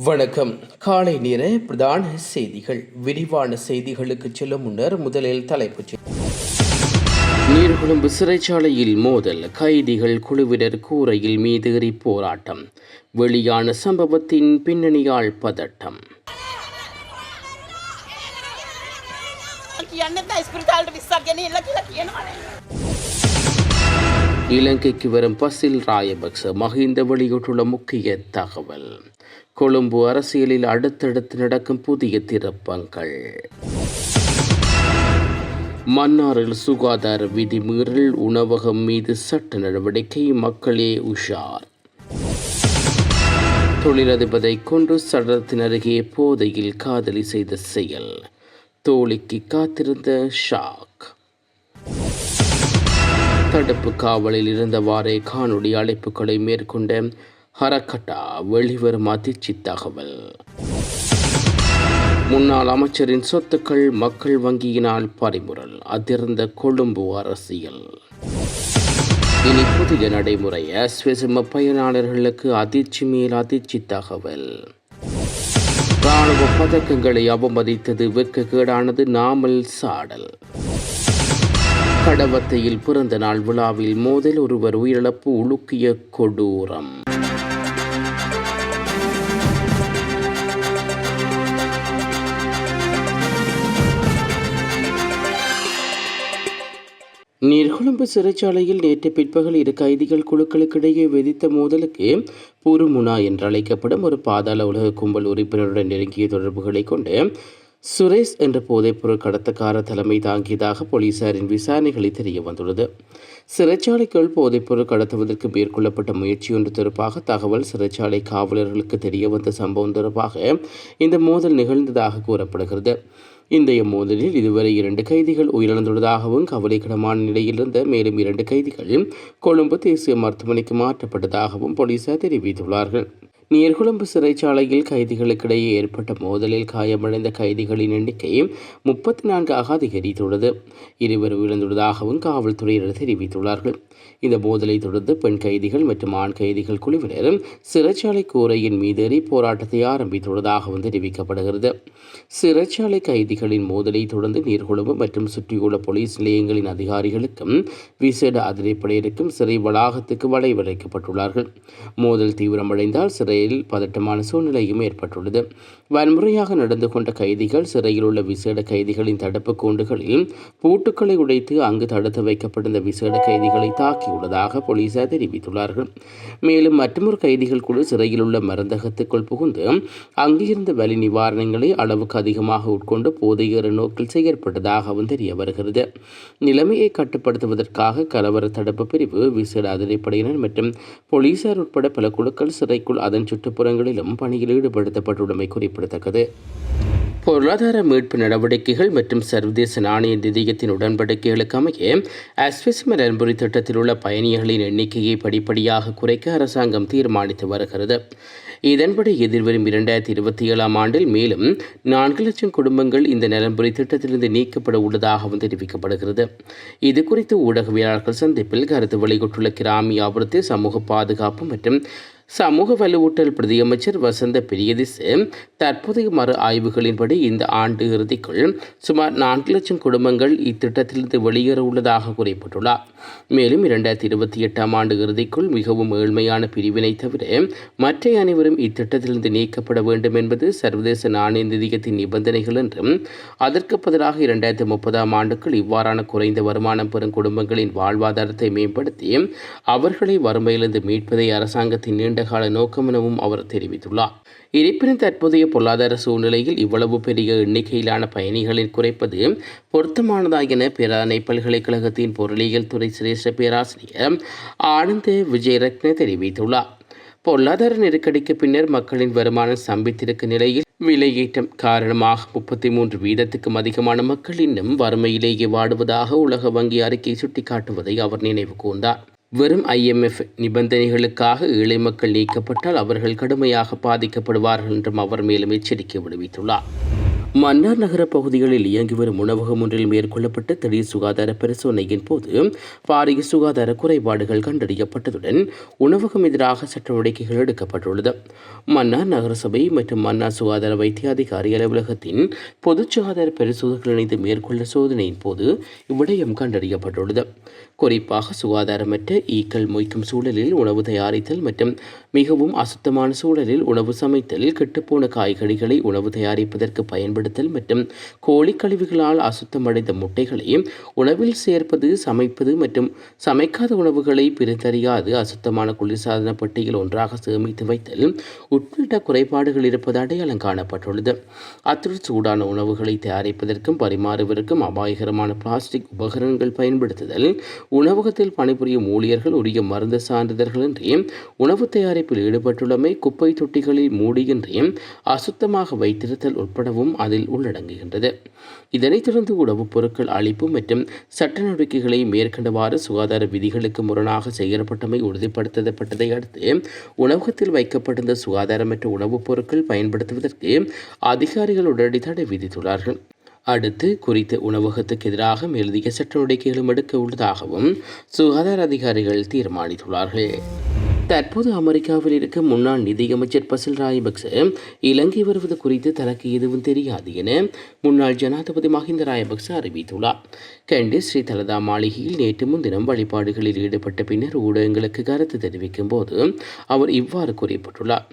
வணக்கம். காலை நேர பிரதான செய்திகள். விரிவான செய்திகளுக்கு செல்லும் முன்னர் முதலில் தலைப்புச் நீர்கொழும்பு சிறைச்சாலையில் மோதல், கைதிகள் குழுவினர் கூரையில் மீதேறி போராட்டம், வெளியான சம்பவத்தின் பின்னணியால் பதட்டம். இலங்கைக்கு வரும் பசில் ராயபக்ச மஹிந்த வெளியிட்டுள்ள முக்கிய தகவல். கொழும்பு அரசியலில் அடுத்தடுத்து நடக்கும் புதிய திருப்பங்கள். மன்னாரில் சுகாதார விதிமீறல், உணவகம் மீது சட்ட நடவடிக்கை, மக்களே உஷார். தொழிலதிபரை கொண்டு சடலத்தின் அருகே போதையில் காதலி செய்த செயல், தோழிக்கு காத்திருந்த ஷாக். தடுப்பு காவலில் இருந்தவாறே காணொலி அழைப்புகளை மேற்கொண்ட ஹரக்கட்டா, வெளிவரும் அதிர்ச்சி தகவல். முன்னாள் அமைச்சரின் சொத்துக்கள் மக்கள் வங்கியினால் பறிமுறல், அதிர்ந்த கொழும்பு அரசியல். இனி புதிய நடைமுறை, ஸ்வெசும பயனாளர்களுக்கு அதிர்ச்சி மேல் அதிர்ச்சி தகவல். இராணுவ பதக்கங்களை அவமதித்தது வெட்கக்கேடானது, நாமல் சாடல். கடவத்தையில் பிறந்த நாள் விழாவில் மோதல், ஒருவர் உயிரிழப்பு, உலுக்கிய கொடூரம். நீர்கொழும்பு சிறைச்சாலையில் நேற்று பிற்பகல் இரு கைதிகள் குழுக்களுக்கிடையே விதித்த மோதலுக்கு புருமுனா என்று அழைக்கப்படும் ஒரு பாதாள உலக கும்பல் உறுப்பினருடன் நெருங்கிய தொடர்புகளை கொண்டு சுரேஷ் என்ற போதைப்பொருள் கடத்தக்கார தலைமை தாங்கியதாக போலீசாரின் விசாரணைகளில் தெரிய வந்துள்ளது. சிறைச்சாலைக்குள் போதைப்பொருள் கடத்துவதற்கு மேற்கொள்ளப்பட்ட முயற்சியொன்று தொடர்பாக தகவல் சிறைச்சாலை காவலர்களுக்கு தெரிய வந்த சம்பவம் தொடர்பாக இந்த மோதல் நிகழ்ந்ததாக கூறப்படுகிறது. இன்றைய மோதலில் இதுவரை 2 கைதிகள் உயிரிழந்துள்ளதாகவும் கவலைக்கிடமான நிலையில் இருந்த மேலும் 2 கைதிகள் கொழும்பு தேசிய மருத்துவமனைக்கு மாற்றப்பட்டதாகவும் போலீசார் தெரிவித்துள்ளார்கள். நீர்கொழும்பு சிறைச்சாலையில் கைதிகளுக்கிடையே ஏற்பட்ட மோதலில் காயமடைந்த கைதிகளின் எண்ணிக்கை 34ஆக அதிகரித்துள்ளது. 2 உயிரிழந்துள்ளதாகவும் காவல்துறையினர் தெரிவித்துள்ளார்கள். இந்த மோதலை தொடர்ந்து பெண் கைதிகள் மற்றும் ஆண் கைதிகள் குழுவினர் சிறைச்சாலை கூரையின் மீதேறி போராட்டத்தை ஆரம்பித்துள்ளதாகவும் தெரிவிக்கப்படுகிறது. சிறைச்சாலை கைதிகளின் மோதலை தொடர்ந்து நீர்கொழும்பு மற்றும் சுற்றியுள்ள போலீஸ் நிலையங்களின் அதிகாரிகளுக்கும் விசேட அதிரடிப்படையினருக்கும் சிறை வளாகத்துக்கு வளைவழைக்கப்பட்டுள்ளார்கள். மோதல் தீவிரமடைந்தால் சிறையில் பதட்டமான சூழ்நிலையும் ஏற்பட்டுள்ளது. வன்முறையாக நடந்து கொண்ட கைதிகள் சிறையில் உள்ள விசேட கைதிகளின் தடுப்பு கூண்டுகளில் பூட்டுக்களை உடைத்து அங்கு தடுத்து வைக்கப்பட்டிருந்த விசேட கைதிகளை தாக்கியுள்ளதாக போலீசார் தெரிவித்துள்ளார்கள். மேலும் மற்றொரு கைதிகள் குழு சிறையில் உள்ள மருந்தகத்துக்குள் புகுந்து அங்கிருந்த வலி நிவாரணங்களை அளவுக்கு அதிகமாக உட்கொண்டு போதையேற நோக்கில் செயற்பட்டதாகவும் தெரிய வருகிறது. நிலைமையை கட்டுப்படுத்துவதற்காக கலவர தடுப்பு பிரிவு, விசேட அதிரடிப்படையினர் மற்றும் போலீசார் உட்பட பல குழுக்கள் சிறைக்குள் அதன் சுற்றுப்புறங்களிலும் பணியில் ஈடுபடுத்தப்பட்டுள்ளமை குறிப்பிடத்தக்கது. பொருளாதார மீட்பு நடவடிக்கைகள் மற்றும் சர்வதேச நாணய நிதியத்தின் உடன்படிக்கைகளுக்கு அமைய ஸ்வெசும நலன்புரி திட்டத்தில் உள்ள பயணிகளின் எண்ணிக்கையை படிப்படியாக குறைக்க அரசாங்கம் தீர்மானித்து வருகிறது. இதன்படி எதிர்வரும் 2027ஆம் ஆண்டில் மேலும் 4 லட்சம் குடும்பங்கள் இந்த நலன்புரி திட்டத்திலிருந்து நீக்கப்பட உள்ளதாகவும் தெரிவிக்கப்படுகிறது. இது குறித்து ஊடகவியலாளர்கள் சந்திப்பில் கருத்து வெளியிட்டுள்ள கிராமிய அபிவிருத்தி, சமூக பாதுகாப்பு மற்றும் சமூக வலுவூட்டல் பிரதியமைச்சர் வசந்த பிரியதிச, தற்போதைய மறு ஆய்வுகளின்படி இந்த ஆண்டு இறுதிக்குள் சுமார் 4 லட்சம் குடும்பங்கள் இத்திட்டத்திலிருந்து வெளியேற உள்ளதாக குறிப்பிட்டுள்ளார். மேலும் 2028ஆம் ஆண்டு இறுதிக்குள் மிகவும் ஏழ்மையான பிரிவினை தவிர மற்ற அனைவரும் இத்திட்டத்திலிருந்து நீக்கப்பட வேண்டும் என்பது சர்வதேச நாணய நிதியத்தின் நிபந்தனைகள் என்றும், அதற்கு பதிலாக 2030ஆம் ஆண்டுக்குள் இவ்வாறான குறைந்த வருமானம் பெறும் குடும்பங்களின் வாழ்வாதாரத்தை மேம்படுத்தி அவர்களை வறுமையிலிருந்து மீட்பதை அரசாங்கத்தின் நீண்டகால நோக்கம் எனவும் அவர் தெரிவித்துள்ளார். இருப்பினும் தற்போதைய பொருளாதார சூழ்நிலையில் இவ்வளவு பெரிய எண்ணிக்கையிலான பயணிகளின் குறைப்பது பொருத்தமானதா என பேராதனை பல்கலைக்கழகத்தின் பொருளியல் துறை சிரேஷ்ட பேராசிரியர் ஆனந்த விஜயரத்ன தெரிவித்துள்ளார். பொருளாதார நெருக்கடிக்கு பின்னர் மக்களின் வருமானம் சம்பித்திருக்கும் நிலையில் விலையேற்றம் காரணமாக 33% அதிகமான மக்கள் இன்னும் வறுமையிலேயே வாடுவதாக உலக வங்கி அறிக்கை சுட்டிக்காட்டுவதை அவர் நினைவு கூர்ந்தார். வெறும் IMF நிபந்தனைகளுக்காக ஏழை மக்கள் நீக்கப்பட்டால் அவர்கள் கடுமையாக பாதிக்கப்படுவார்கள் என்றும் அவர் மேலும் எச்சரிக்கை விடுவித்துள்ளார். மன்னார் நகர பகுதிகளில் இயங்கி வரும் உணவகம் ஒன்றில் மேற்கொள்ளப்பட்ட திடீர் சுகாதார பரிசோதனையின் போது பாரிய சுகாதார குறைபாடுகள் கண்டறியப்பட்டதுடன் உணவகம் எதிராக சட்ட நடவடிக்கைகள் எடுக்கப்பட்டுள்ளது. மன்னார் நகரசபை மற்றும் மன்னார் சுகாதார வைத்திய அதிகாரி அலுவலகத்தின் பொது சுகாதார பரிசோதனைகள் இணைந்து மேற்கொள்ள சோதனையின் போது இவ்விடயம் கண்டறியப்பட்டுள்ளது. குறிப்பாக சுகாதாரமற்ற ஈக்கள் மொய்க்கும் சூழலில் உணவு தயாரித்தல் மற்றும் மிகவும் அசுத்தமான சூழலில் உணவு சமைத்தல், கெட்டுப்போன காய்கறிகளை உணவு தயாரிப்பதற்கு பயன்படுத்தல் மற்றும் கோழி கழிவுகளால் அசுத்தமடைந்த முட்டைகளை உணவில் சேர்ப்பது, சமைப்பது மற்றும் சமைக்காத உணவுகளை பிரித்தறியாது அசுத்தமான குளிர்சாதன பெட்டியில் ஒன்றாக சேமித்து வைத்தல் உட்பட குறைபாடுகள் இருப்பது அடையாளம் காணப்பட்டுள்ளது. அத்துடன் சூடான உணவுகளை தயாரிப்பதற்கும் பரிமாறுவதற்கும் அபாயகரமான பிளாஸ்டிக் உபகரணங்கள் பயன்படுத்துதல், உணவகத்தில் பணிபுரியும் ஊழியர்கள் உரிய மருந்து சான்றிதழ்களின்றி உணவு தயாரிப்பில் ஈடுபட்டுள்ளமை, குப்பை தொட்டிகளில் மூடியின்றி அசுத்தமாக வைத்திருத்தல் உட்படவும் அதில் உள்ளடங்குகின்றது. இதனைத் தொடர்ந்து உணவுப் பொருட்கள் அளிப்பு மற்றும் சட்ட நடவடிக்கைகளை மேற்கண்டவாறு சுகாதார விதிகளுக்கு முரணாக செயல்பட்டமை உறுதிப்படுத்தப்பட்டதை அடுத்து உணவகத்தில் வைக்கப்பட்டிருந்த சுகாதாரமற்ற உணவுப் பொருட்கள் பயன்படுத்துவதற்கு அதிகாரிகள் உடனடி தடை விதித்துள்ளார்கள். அடுத்து குறித்த உணவகத்துக்கு எதிராக மேலதிக சட்ட நடவடிக்கைகளும் எடுக்க உள்ளதாகவும் சுகாதார அதிகாரிகள் தீர்மானித்துள்ளார்கள். தற்போது அமெரிக்காவில் இருக்கும் முன்னாள் நிதியமைச்சர் பசில் ராஜபக்ச இலங்கை வருவது குறித்து தனக்கு எதுவும் தெரியாது என முன்னாள் ஜனாதிபதி மஹிந்த ராஜபக்ச அறிவித்துள்ளார். கண்டி ஸ்ரீ தலதா மாளிகையில் நேற்று முன்தினம் வழிபாடுகளில் ஈடுபட்ட பின்னர் ஊடகங்களுக்கு கருத்து தெரிவிக்கும் போது அவர் இவ்வாறு குறிப்பிட்டுள்ளார்.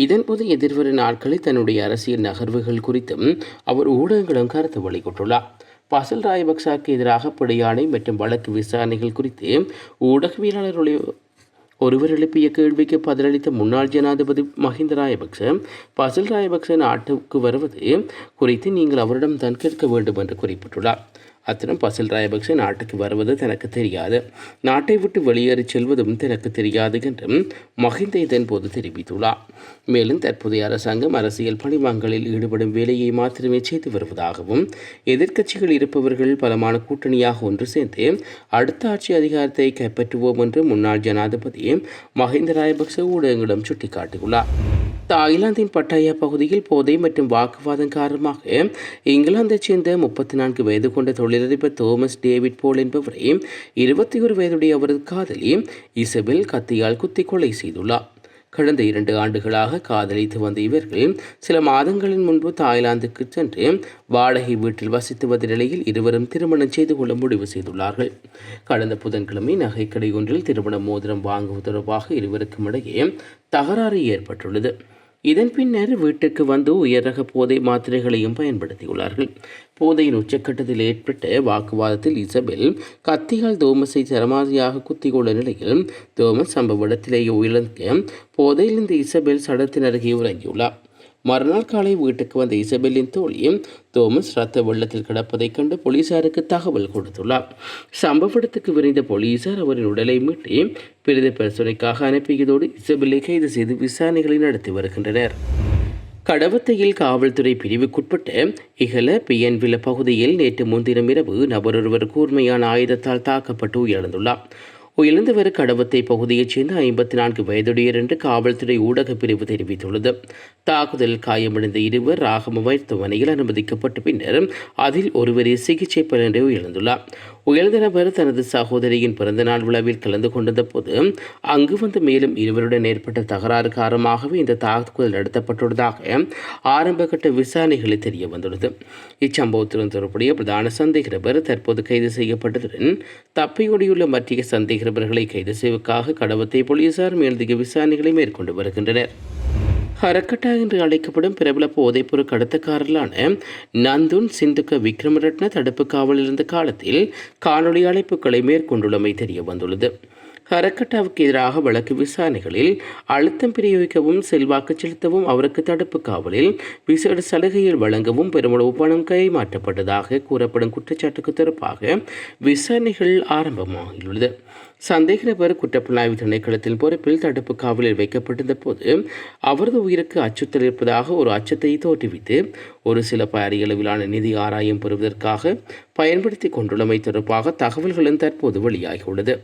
இதன்போது எதிர்வரும் நாட்களில் தன்னுடைய அரசியல் நகர்வுகள் குறித்தும் அவர் ஊடகங்களும் கருத்து வெளியிட்டுள்ளார். பசில் ராஜபக்சவுக்கு எதிராக பிடியாணை மற்றும் வழக்கு விசாரணைகள் குறித்து ஊடகவியலாளர்களுடைய ஒருவர் எழுப்பிய கேள்விக்கு பதிலளித்த முன்னாள் ஜனாதிபதி மஹிந்த ராஜபக்ச பசில் ராஜபக்ச நாட்டுக்கு வருவது குறித்து நீங்கள் அவரிடம் தான் கேட்க வேண்டும் என்று குறிப்பிட்டுள்ளார். அத்துடன் பசில் ராஜபக்ச நாட்டுக்கு வருவது தனக்கு தெரியாது, நாட்டை விட்டு வெளியேறி செல்வதும் தனக்கு தெரியாது என்றும் மஹிந்த இதன்போது தெரிவித்துள்ளார். மேலும் தற்போதைய அரசாங்கம் அரசியல் பணிவாங்கலில் ஈடுபடும் வேலையை மாத்திரமே செய்து வருவதாகவும் எதிர்க்கட்சிகள் இருப்பவர்கள் பலமான கூட்டணியாக ஒன்று சேர்ந்து அடுத்த ஆட்சி அதிகாரத்தை கைப்பற்றுவோம் என்று முன்னாள் ஜனாதிபதி மஹிந்த ராஜபக்ச ஊடகங்களிடம் சுட்டிக்காட்டியுள்ளார். தாய்லாந்தின் பட்டாயா பகுதியில் போதை மற்றும் வாக்குவாதம் காரணமாக இங்கிலாந்தைச் சேர்ந்த 34 வயது கொண்ட தொழிலதிபர் தோமஸ் டேவிட் போல் என்பவரை 21 வயதுடைய அவரது காதலி இசபெல் கத்தியால் குத்தி கொலை செய்துள்ளார். கடந்த 2 ஆண்டுகளாக காதலித்து வந்த இவர்கள் சில மாதங்களின் முன்பு தாய்லாந்துக்கு சென்று வாடகை வீட்டில் வசித்து வந்த நிலையில் இருவரும் திருமணம் செய்து கொள்ள முடிவு செய்துள்ளார்கள். கடந்த புதன்கிழமை நகைக்கடை ஒன்றில் திருமண மோதிரம் வாங்குவது தொடர்பாக இருவருக்கும் இடையே தகராறு ஏற்பட்டுள்ளது. இதன் பின்னர் வீட்டுக்கு வந்து உயர் ரக போதை மாத்திரைகளையும் பயன்படுத்தியுள்ளார்கள். போதையின் உச்சக்கட்டத்தில் ஏற்பட்ட வாக்குவாதத்தில் இசபெல் கத்தியால் தோமஸை சரமாரியாக குத்திக்கொண்ட நிலையில் தோமஸ் சம்பவ இடத்திலேயே உயிரிழந்த போதையிலிருந்து இசபெல் சடத்தின் அருகே உறங்கியுள்ளார். மறுநாள் காலை வீட்டுக்கு வந்த இசபெல்லின் தோழி தோமஸ் ரத்த வெள்ளத்தில் கிடப்பதைக் கண்டு போலீசாருக்கு தகவல் கொடுத்துள்ளார். சம்பவ இடத்துக்கு விரைந்த போலீசார் அவரின் உடலை மீட்டு பிரேத பரிசோதனைக்காக அனுப்பியதோடு இசபெல்லை கைது செய்து விசாரணைகளை நடத்தி வருகின்றனர். கடவத்தையில் காவல்துறை பிரிவுக்குட்பட்ட இகல பியன்வில பகுதியில் நேற்று முன்தினம் இரவு நபரொருவர் கூர்மையான ஆயுதத்தால் தாக்கப்பட்டு உயிரிழந்துள்ளார். உயிரிழந்தவர் கடவத்தை பகுதியைச் சேர்ந்த 54 வயதுடையர் என்று காவல்துறை ஊடக பிரிவு தெரிவித்துள்ளது. தாக்குதல் காயமடைந்த இருவர் ராகம மருத்துவமனையில் அனுமதிக்கப்பட்ட பின்னர் அதில் ஒருவரே சிகிச்சை பலனின்றி உயிரிழந்துள்ளார். உயிரிழந்த நபர் தனது சகோதரியின் பிறந்தநாள் விழாவில் கலந்து கொண்டிருந்த போது அங்கு வந்த மேலும் இருவருடன் ஏற்பட்ட தகராறு காரணமாகவே இந்த தாக்குதல் நடத்தப்பட்டுள்ளதாக ஆரம்பகட்ட விசாரணைகளில் தெரிய வந்துள்ளது. இச்சம்பவத்துடன் தொடர்புடைய பிரதான சந்தேக நபர் தற்போது கைது செய்யப்பட்டதுடன் தப்பியோடியுள்ள மற்ற சந்தேக நபர்களை கைது செய்வதற்காக கடவத்தை போலீசார் மேலதிக விசாரணைகளை மேற்கொண்டு வருகின்றனர். ஹரக்கட்டா என்று அழைக்கப்படும் பிரபல போதைப்பொருள் கடத்தக்காரர்களான நந்துன் சிந்துக்க விக்ரமரட்ன தடுப்பு காவலில் இருந்த காலத்தில் காணொலி அழைப்புகளை மேற்கொண்டுள்ளமை தெரிய வந்துள்ளது. ஹரக்கட்டாவுக்கு எதிராக வழக்கு விசாரணைகளில் அழுத்தம் பிரயோகிக்கவும் செல்வாக்கு செலுத்தவும் அவருக்கு தடுப்பு காவலில் விசேட சலுகையில் வழங்கவும் பெருமளவு பணம் கைமாற்றப்பட்டதாக கூறப்படும் குற்றச்சாட்டுக்கு தொடர்பாக விசாரணைகள் ஆரம்பமாகியுள்ளது. சந்தேக நபர் குற்றப்புலனாய்வு திணைக்களத்தின் பொறுப்பில் தடுப்பு காவலில் வைக்கப்பட்டிருந்த போது அவரது உயிருக்கு அச்சுறுத்தல் இருப்பதாக ஒரு அச்சத்தை தோற்றுவித்து ஒரு சில பாரியளவிலான நிதி ஆராயம் பெறுவதற்காக பயன்படுத்தி கொண்டுள்ளமை தொடர்பாக தகவல்களும் தற்போது வெளியாகியுள்ளது.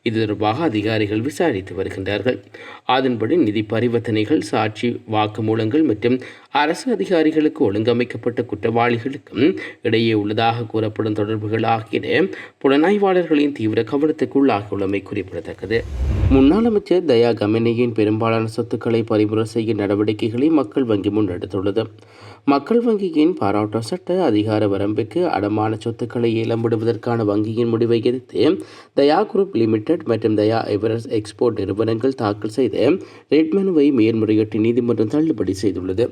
இது தொடர்பாக அதிகாரிகள் விசாரித்து வருகின்றார்கள். அதன்படி நிதி பரிவர்த்தனைகள், சாட்சி வாக்குமூலங்கள் மற்றும் அரசு அதிகாரிகளுக்கு ஒழுங்கமைக்கப்பட்ட குற்றவாளிகளுக்கும் இடையே உள்ளதாக கூறப்படும் தொடர்புகள் ஆகிய புலனாய்வாளர்களின் தீவிர கவனத்துக்குள்ளாகியுள்ளமை குறிப்பிடத்தக்கது. முன்னாள் அமைச்சர் தயா கமனியின் பெரும்பாலான சொத்துக்களை பறிமுறை செய்ய நடவடிக்கைகளை மக்கள் வங்கி முன்னெடுத்துள்ளது. மக்கள் வங்கியின் பாராட்ட சட்ட அதிகார வரம்புக்கு அடமான சொத்துக்களை ஏலம் விடுவதற்கான வங்கியின் முடிவை எதிர்த்து தயா குரூப் லிமிடெட் மற்றும் தயா எவரெஸ்ட் எக்ஸ்போர்ட் நிறுவனங்கள் தாக்கல் செய்த ரெட் மனுவை மேல்முறையீட்டு நீதிமன்றம் தள்ளுபடி செய்துள்ளது.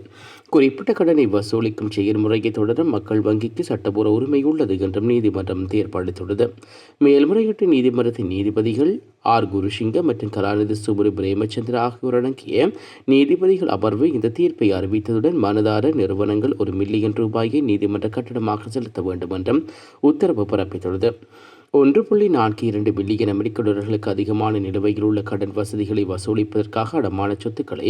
குறிப்பிட்ட கடனை வசூலிக்கும் செயல்முறையை தொடர மக்கள் வங்கிக்கு சட்டபூர்வ உரிமை உள்ளது என்றும் நீதிமன்றம் தீர்ப்பளித்துள்ளது. மேல்முறையீட்டு நீதிமன்றத்தின் நீதிபதிகள் ஆர் குருசிங்க மற்றும் கலாநிதி சுப்ரு பிரேமச்சந்திர ஆகியோர் அடங்கிய நீதிபதிகள் அமர்வு இந்த தீர்ப்பை அறிவித்ததுடன் மனுதாரர் நிறுவனங்கள் $1 மில்லியன் நீதிமன்ற கட்டணமாக செலுத்த வேண்டும் என்றும் உத்தரவு பிறப்பித்துள்ளது. 1.42 பில்லியன் அமெரிக்க டாலர்களுக்கு அதிகமான நிலுவையில் உள்ள கடன் வசதிகளை வசூலிப்பதற்காக அடமான சொத்துக்களை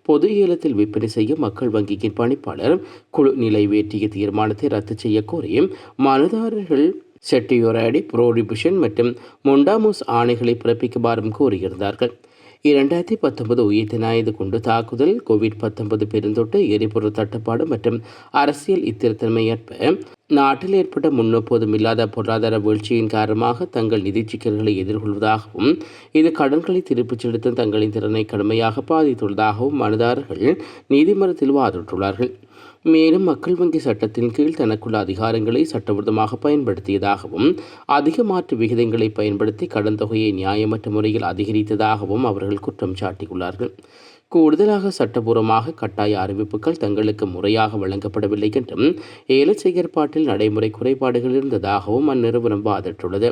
பொது ஏலத்தில் விற்பனை செய்ய மக்கள் வங்கியின் பணிப்பாளர் குழு நிறைவேற்றிய தீர்மானத்தை ரத்து செய்ய கோரி மனுதாரர்கள் செட்டியோராடி புரோடிபிஷன் மற்றும் மொண்டாமோஸ் ஆணைகளை பிறப்பிக்குமாறும் கோரியிருந்தார்கள். 2019 உயிர்த்த ஞாயிறு குண்டு தாக்குதல், COVID-19 பெருந்தொற்று, எரிபொருள் தட்டுப்பாடு மற்றும் அரசியல் இத்திருத்தன்மையற்ப நாட்டில் ஏற்பட்ட முன்னெப்போதும் இல்லாத பொருளாதார வீழ்ச்சியின் காரணமாக தங்கள் நிதி சிக்கல்களை எதிர்கொள்வதாகவும் இது கடன்களை திருப்பிச் செலுத்தும் தங்களின் திறனை கடுமையாக பாதித்துள்ளதாகவும் மனுதாரர்கள் நீதிமன்றத்தில் வாதிட்டுள்ளார்கள். மேலும் மக்கள் வங்கி சட்டத்தின் கீழ் தனக்குள்ள அதிகாரங்களை சட்டவிரோதமாக பயன்படுத்தியதாகவும் அதிக மாற்று விகிதங்களை பயன்படுத்தி கடன் தொகையை நியாயமற்ற முறையில் அதிகரித்ததாகவும் அவர்கள் குற்றம் சாட்டியுள்ளார்கள். கூடுதலாக சட்டபூர்வமாக கட்டாய அறிவிப்புகள் தங்களுக்கு முறையாக வழங்கப்படவில்லை என்றும் ஏல செயற்பாட்டில் நடைமுறை குறைபாடுகள் இருந்ததாகவும் அந்நிறுவனம் வாதிட்டுள்ளது.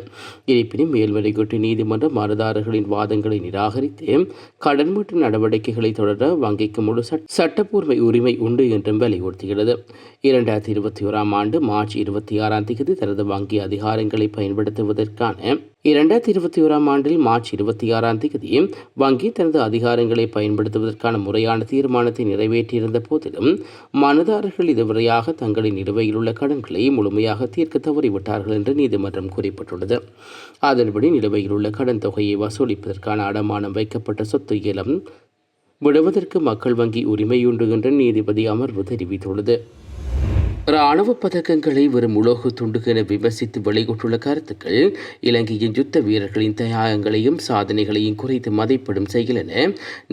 இருப்பினும் மேல்முறையீட்டு நீதிமன்றம் மனுதாரர்களின் வாதங்களை நிராகரித்து கடன் மீட்பு நடவடிக்கைகளை தொடர வங்கிக்கு முழு சட்டப்பூர்வ உரிமை உண்டு என்றும் வலியுறுத்துகிறது. 2021 ஆண்டு மார்ச் 26 தனது வங்கி அதிகாரங்களை பயன்படுத்துவதற்கான 2021 ஆண்டில் மார்ச் 26 வங்கி தனது அதிகாரங்களை பயன்படுத்துவதற்கான முறையான தீர்மானத்தை நிறைவேற்றியிருந்த போதிலும் மனுதாரர்கள் இதுவரையாக தங்களின் நிலுவையில் உள்ள கடன்களை முழுமையாக தீர்க்க தவறிவிட்டார்கள் என்று நீதிமன்றம் குறிப்பிட்டுள்ளது. அதன்படி நிலுவையில் உள்ள கடன் தொகையை வசூலிப்பதற்கான அடமானம் வைக்கப்பட்ட சொத்து ஏலம் விடுவதற்கு மக்கள் வங்கி உரிமையுண்டு என்று நீதிபதி அமர்வு தெரிவித்துள்ளது. இராணுவ பதக்கங்களை வெறும் உலோக துண்டுகள் என விமர்சித்து வெளியிட்டுள்ள கருத்துக்கள் இலங்கையின் யுத்த வீரர்களின் தியாகங்களையும் சாதனைகளையும் குறைத்து மதிப்பிடும் செயல் என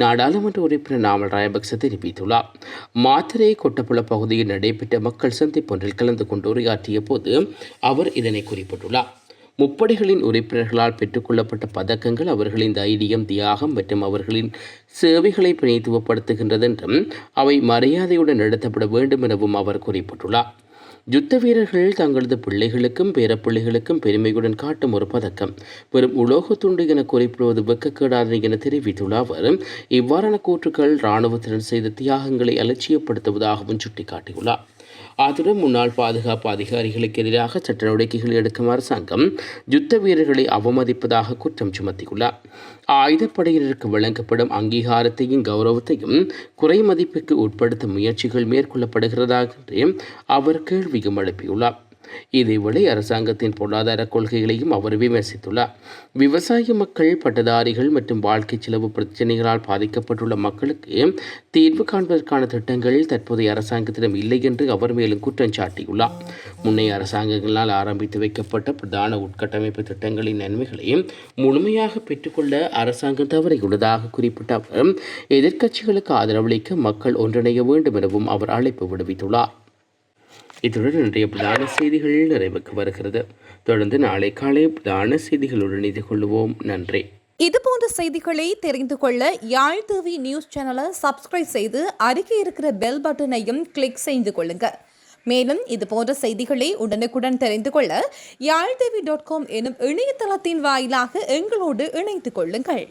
நாடாளுமன்ற உறுப்பினர் நாமல் ராயபக்ச தெரிவித்துள்ளார். மாத்தறை கொட்டப்புல பகுதியில் நடைபெற்ற மக்கள் சந்திப்பொன்றில் கலந்து கொண்டு உரையாற்றிய போது அவர் இதனை குறிப்பிட்டுள்ளார். முப்படைகளின் உறுப்பினர்களால் பெற்றுக்கொள்ளப்பட்ட பதக்கங்கள் அவர்களின் தைரியம், தியாகம் மற்றும் அவர்களின் சேவைகளை பிரதிநிதித்துவப்படுத்துகின்றது என்றும் அவை மரியாதையுடன் நடத்தப்பட வேண்டும் எனவும் அவர் குறிப்பிட்டுள்ளார். யுத்த வீரர்கள் தங்களது பிள்ளைகளுக்கும் பேரப்பிள்ளைகளுக்கும் பெருமையுடன் காட்டும் ஒரு பதக்கம் வெறும் உலோக துண்டு என குறிப்பிடுவது வெட்கக்கேடாதது என தெரிவித்துள்ள அவர் இவ்வாறான கூற்றுக்கள் இராணுவத்தினர் செய்த தியாகங்களை அலட்சியப்படுத்துவதாகவும் சுட்டிக்காட்டியுள்ளார். அத்துடன் முன்னாள் பாதுகாப்பு அதிகாரிகளுக்கு எதிராக சட்ட நடவடிக்கைகள் எடுக்கும் அரசாங்கம் யுத்த வீரர்களை அவமதிப்பதாக குற்றம் சுமத்தியுள்ளார். ஆயுதப்படையினருக்கு வழங்கப்படும் அங்கீகாரத்தையும் கௌரவத்தையும் குறை மதிப்புக்கு உட்படுத்தும் முயற்சிகள் மேற்கொள்ளப்படுகிறதா என்று அவர் கேள்வியும் எழுப்பியுள்ளார். இதேவேளை அரசாங்கத்தின் பொருளாதார கொள்கைகளையும் அவர் விமர்சித்துள்ளார். விவசாய மக்கள், பட்டதாரிகள் மற்றும் வாழ்க்கை செலவு பிரச்சினைகளால் பாதிக்கப்பட்டுள்ள மக்களுக்கு தீர்வு காண்பதற்கான திட்டங்கள் தற்போதைய அரசாங்கத்திடம் இல்லை என்று அவர் மேலும் குற்றம் சாட்டியுள்ளார். முன்னைய அரசாங்கங்களால் ஆரம்பித்து வைக்கப்பட்ட பிரதான உட்கட்டமைப்பு திட்டங்களின் நன்மைகளை முழுமையாக பெற்றுக்கொள்ள அரசாங்கம் தவறியுள்ளதாக குறிப்பிட்ட அவர் எதிர்க்கட்சிகளுக்கு ஆதரவளிக்க மக்கள் ஒன்றிணைய வேண்டும் எனவும் அவர் அழைப்பு விடுவித்துள்ளார். இத்துடன் இன்றைய பிரதான செய்திகள் நிறைவுக்கு வருகிறது. தொடர்ந்து நாளை காலை பிரதான செய்திகளுடன் இணைந்து கொள்வோம். நன்றி. இதுபோன்ற செய்திகளை தெரிந்து கொள்ள யாழ் டிவி நியூஸ் சேனலை சப்ஸ்கிரைப் செய்து அருகே இருக்கிற பெல் பட்டனையும் கிளிக் செய்து கொள்ளுங்க. மேலும் இதுபோன்ற செய்திகளை உடனுக்குடன் தெரிந்து கொள்ள யாழ்டிவி.com எனும் இணையதளத்தின் வாயிலாக எங்களோடு இணைந்து கொள்ளுங்கள்.